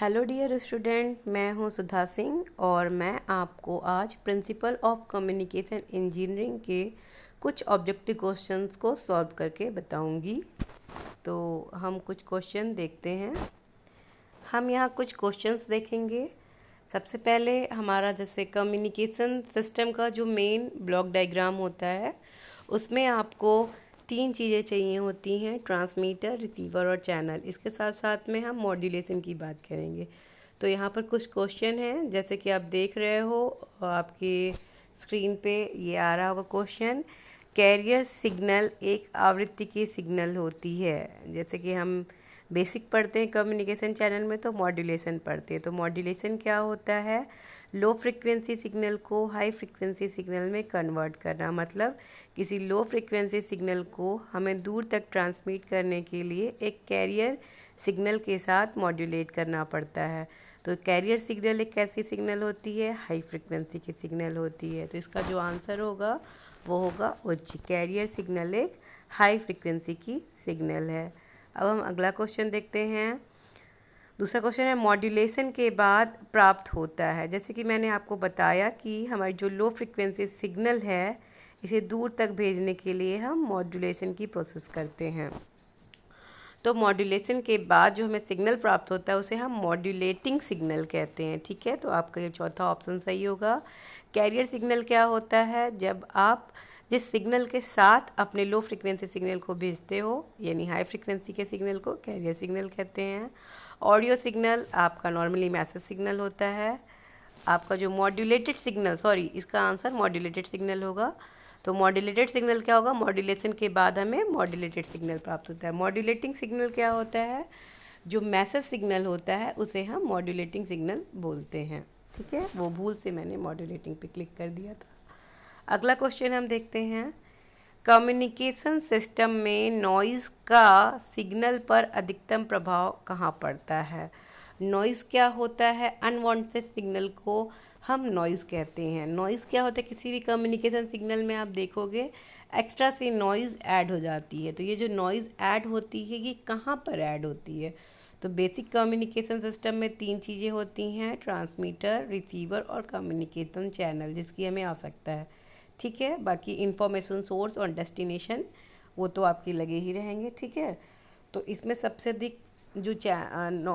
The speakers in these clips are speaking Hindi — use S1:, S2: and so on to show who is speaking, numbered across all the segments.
S1: हेलो डियर स्टूडेंट, मैं हूं सुधा सिंह और मैं आपको आज प्रिंसिपल ऑफ कम्युनिकेशन इंजीनियरिंग के कुछ ऑब्जेक्टिव क्वेश्चंस को सॉल्व करके बताऊंगी। तो हम कुछ क्वेश्चन देखते हैं। हम यहाँ कुछ क्वेश्चंस देखेंगे। सबसे पहले हमारा जैसे कम्युनिकेशन सिस्टम का जो मेन ब्लॉक डायग्राम होता है उसमें आपको 3 चीज़ें चाहिए होती हैं, ट्रांसमीटर, रिसीवर और चैनल। इसके साथ साथ में हम मॉड्यूलेशन की बात करेंगे। तो यहाँ पर कुछ क्वेश्चन हैं, जैसे कि आप देख रहे हो आपकी स्क्रीन पे ये आ रहा होगा क्वेश्चन। कैरियर सिग्नल एक आवृत्ति की सिग्नल होती है। जैसे कि हम बेसिक पढ़ते हैं कम्युनिकेशन चैनल में तो मॉड्यूलेशन पढ़ते हैं। तो मॉड्यूलेशन क्या होता है? लो फ्रिक्वेंसी सिग्नल को हाई फ्रिक्वेंसी सिग्नल में कन्वर्ट करना। मतलब किसी लो फ्रिक्वेंसी सिग्नल को हमें दूर तक ट्रांसमिट करने के लिए एक कैरियर सिग्नल के साथ मॉड्यूलेट करना पड़ता है। तो कैरियर सिग्नल एक कैसी सिग्नल होती है? हाई फ्रिक्वेंसी की सिग्नल होती है। तो इसका जो आंसर होगा वो होगा उच्च। कैरियर सिग्नल एक हाई फ्रिक्वेंसी की सिग्नल है। अब हम अगला क्वेश्चन देखते हैं। दूसरा क्वेश्चन है मॉड्यूलेशन के बाद प्राप्त होता है। जैसे कि मैंने आपको बताया कि हमारी जो लो फ्रिक्वेंसी सिग्नल है इसे दूर तक भेजने के लिए हम मॉड्यूलेशन की प्रोसेस करते हैं। तो मॉड्यूलेशन के बाद जो हमें सिग्नल प्राप्त होता है उसे हम मॉड्यूलेटिंग सिग्नल कहते हैं। ठीक है, तो आपका ये चौथा ऑप्शन सही होगा। कैरियर सिग्नल क्या होता है? जब आप जिस सिग्नल के साथ अपने लो फ्रिक्वेंसी सिग्नल को भेजते हो, यानी हाई फ्रिक्वेंसी के सिग्नल को कैरियर सिग्नल कहते हैं। ऑडियो सिग्नल आपका नॉर्मली मैसेज सिग्नल होता है। आपका जो मॉड्यूलेटेड सिग्नल, सॉरी इसका आंसर मॉड्यूलेटेड सिग्नल होगा। तो मॉड्यूलेटेड सिग्नल क्या होगा? मॉड्यूलेशन के बाद हमें मॉड्यूलेटेड सिग्नल प्राप्त होता है। मॉड्यूलेटिंग सिग्नल क्या होता है? जो मैसेज सिग्नल होता है उसे हम मॉड्यूलेटिंग सिग्नल बोलते हैं। ठीक है, वो भूल से मैंने मॉड्यूलेटिंग पे क्लिक कर दिया था। अगला क्वेश्चन हम देखते हैं। कम्युनिकेशन सिस्टम में नॉइज़ का सिग्नल पर अधिकतम प्रभाव कहाँ पड़ता है? नॉइज़ क्या होता है? अनवांटेड सिग्नल को हम नॉइज़ कहते हैं। नॉइज़ क्या होता है? किसी भी कम्युनिकेशन सिग्नल में आप देखोगे एक्स्ट्रा सी नॉइज़ ऐड हो जाती है। तो ये जो नॉइज़ ऐड होती है ये कहाँ पर ऐड होती है? तो बेसिक कम्युनिकेशन सिस्टम में 3 चीज़ें होती हैं, ट्रांसमीटर, रिसीवर और कम्युनिकेशन चैनल, जिसकी हमें आवश्यकता है। ठीक है, बाकी इंफॉर्मेशन सोर्स और डेस्टिनेशन वो तो आपके लगे ही रहेंगे। ठीक है, तो इसमें सबसे अधिक जो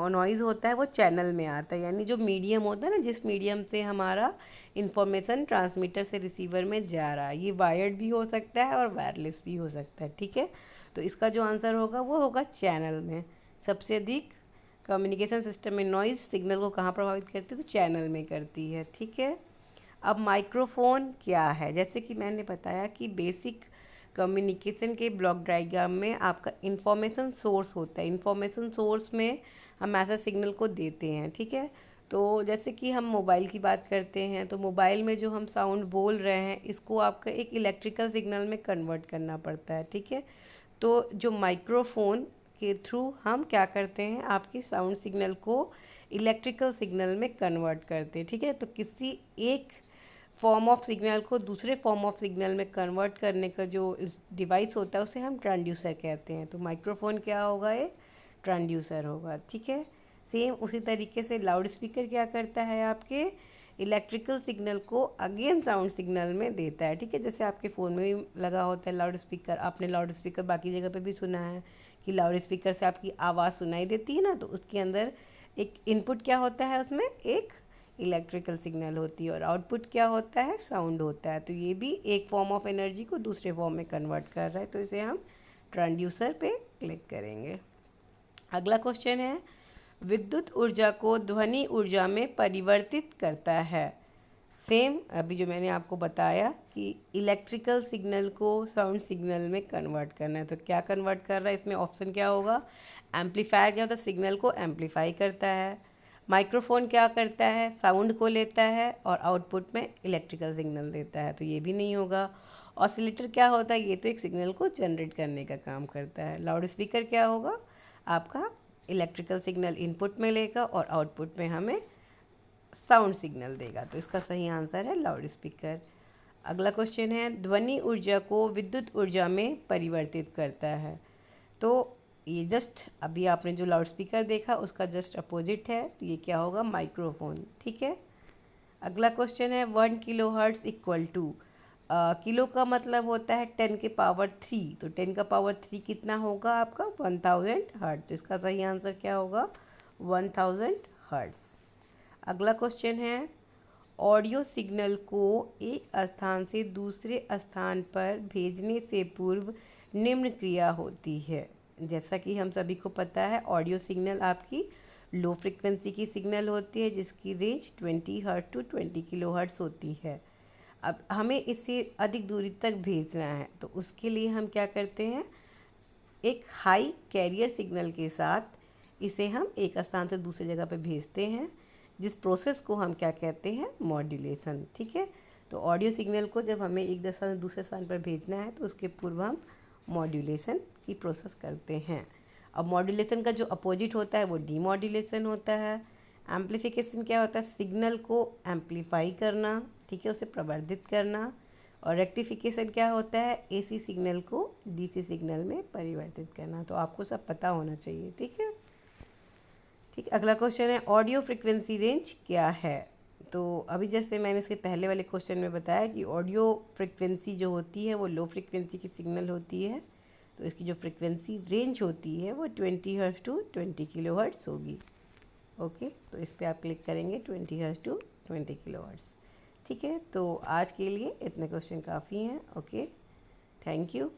S1: नॉइज़ होता है वो चैनल में आता है, यानी जो मीडियम होता है ना, जिस मीडियम से हमारा इंफॉर्मेशन ट्रांसमीटर से रिसीवर में जा रहा है। ये वायर्ड भी हो सकता है और वायरलेस भी हो सकता है। ठीक है, तो इसका जो आंसर होगा वो होगा चैनल में। सबसे अधिक कम्युनिकेशन सिस्टम में नॉइज़ सिग्नल को कहाँ प्रभावित करती है? तो चैनल में करती है। ठीक है, अब माइक्रोफोन क्या है? जैसे कि मैंने बताया कि बेसिक कम्युनिकेशन के ब्लॉक डायग्राम में आपका इंफॉर्मेशन सोर्स होता है। इंफॉर्मेशन सोर्स में हम मैसेज सिग्नल को देते हैं। ठीक है, तो जैसे कि हम मोबाइल की बात करते हैं तो मोबाइल में जो हम साउंड बोल रहे हैं इसको आपका एक इलेक्ट्रिकल सिग्नल में कन्वर्ट करना पड़ता है। ठीक है, तो जो माइक्रोफोन के थ्रू हम क्या करते हैं, आपकी साउंड सिग्नल को इलेक्ट्रिकल सिग्नल में कन्वर्ट करते हैं। ठीक है, तो किसी एक फॉर्म ऑफ सिग्नल को दूसरे फॉर्म ऑफ सिग्नल में कन्वर्ट करने का जो इस डिवाइस होता है उसे हम ट्रांसड्यूसर कहते हैं। तो माइक्रोफोन क्या होगा? एक ट्रांसड्यूसर होगा। ठीक है, सेम उसी तरीके से लाउड स्पीकर क्या करता है? आपके इलेक्ट्रिकल सिग्नल को अगेन साउंड सिग्नल में देता है। ठीक है, जैसे आपके फ़ोन में भी लगा होता है लाउड स्पीकर। आपने लाउड स्पीकर बाकी जगह पे भी सुना है कि लाउड स्पीकर से आपकी आवाज़ सुनाई देती है ना, तो उसके अंदर एक इनपुट क्या होता है? उसमें एक इलेक्ट्रिकल सिग्नल होती है और आउटपुट क्या होता है? साउंड होता है। तो ये भी एक फॉर्म ऑफ एनर्जी को दूसरे फॉर्म में कन्वर्ट कर रहा है, तो इसे हम ट्रांसड्यूसर पे क्लिक करेंगे। अगला क्वेश्चन है, विद्युत ऊर्जा को ध्वनि ऊर्जा में परिवर्तित करता है। सेम अभी जो मैंने आपको बताया कि इलेक्ट्रिकल सिग्नल को साउंड सिग्नल में कन्वर्ट करना है, तो क्या कन्वर्ट कर रहा है? इसमें ऑप्शन क्या होगा? एम्पलीफायर क्या होता है? सिग्नल को एम्पलीफाई करता है। माइक्रोफोन क्या करता है? साउंड को लेता है और आउटपुट में इलेक्ट्रिकल सिग्नल देता है, तो ये भी नहीं होगा। ऑसिलेटर क्या होता है? ये तो एक सिग्नल को जनरेट करने का काम करता है। लाउड स्पीकर क्या होगा? आपका इलेक्ट्रिकल सिग्नल इनपुट में लेगा और आउटपुट में हमें साउंड सिग्नल देगा, तो इसका सही आंसर है लाउड स्पीकर। अगला क्वेश्चन है, ध्वनि ऊर्जा को विद्युत ऊर्जा में परिवर्तित करता है। तो ये जस्ट अभी आपने जो लाउड स्पीकर देखा उसका जस्ट अपोजिट है, तो ये क्या होगा, माइक्रोफोन। ठीक है। अगला क्वेश्चन है 1 kilo hertz equal to, kilo का मतलब होता है 10⁻³ तो 10⁻³ कितना होगा आपका 1000 हर्ट्ज़। तो इसका सही आंसर क्या होगा 1000 हर्ट्ज़। अगला क्वेश्चन है ऑडियो सिग्नल को एक स्थान से दूसरे स्थान पर भेजने से पूर्व निम्न क्रिया होती है। जैसा कि हम सभी को पता है ऑडियो सिग्नल आपकी लो फ्रिक्वेंसी की सिग्नल होती है जिसकी range 20 hertz to 20 kilo hertz होती है। अब हमें इसे अधिक दूरी तक भेजना है तो उसके लिए हम क्या करते हैं, एक हाई कैरियर सिग्नल के साथ इसे हम एक स्थान से दूसरी जगह पर भेजते हैं, जिस प्रोसेस को हम क्या कहते हैं, मॉड्यूलेशन। ठीक है। तो ऑडियो सिग्नल को जब हमें एक स्थान से दूसरे स्थान पर भेजना है तो उसके पूर्व हम मॉड्यूलेशन की प्रोसेस करते हैं। अब मॉड्यूलेशन का जो अपोजिट होता है वो डीमॉड्यूलेशन होता है। एम्प्लीफिकेशन क्या होता है, सिग्नल को एम्प्लीफाई करना, ठीक है, उसे प्रवर्धित करना। और रेक्टिफिकेशन क्या होता है, एसी सिग्नल को डीसी सिग्नल में परिवर्तित करना। तो आपको सब पता होना चाहिए। ठीक है। ठीक, अगला क्वेश्चन है ऑडियो फ्रिक्वेंसी रेंज क्या है। तो अभी जैसे मैंने इसके पहले वाले क्वेश्चन में बताया कि ऑडियो फ्रिक्वेंसी जो होती है वो लो फ्रिक्वेंसी की सिग्नल होती है, तो इसकी जो फ्रिक्वेंसी रेंज होती है वो 20 हर्ट्ज़ टू 20 किलो हर्ट्ज़ होगी। ओके, तो इस पर आप क्लिक करेंगे 20 हर्ट्ज़ टू 20 किलो हर्ट्ज़। ठीक है। तो आज के लिए इतने क्वेश्चन काफ़ी हैं। Okay, thank you.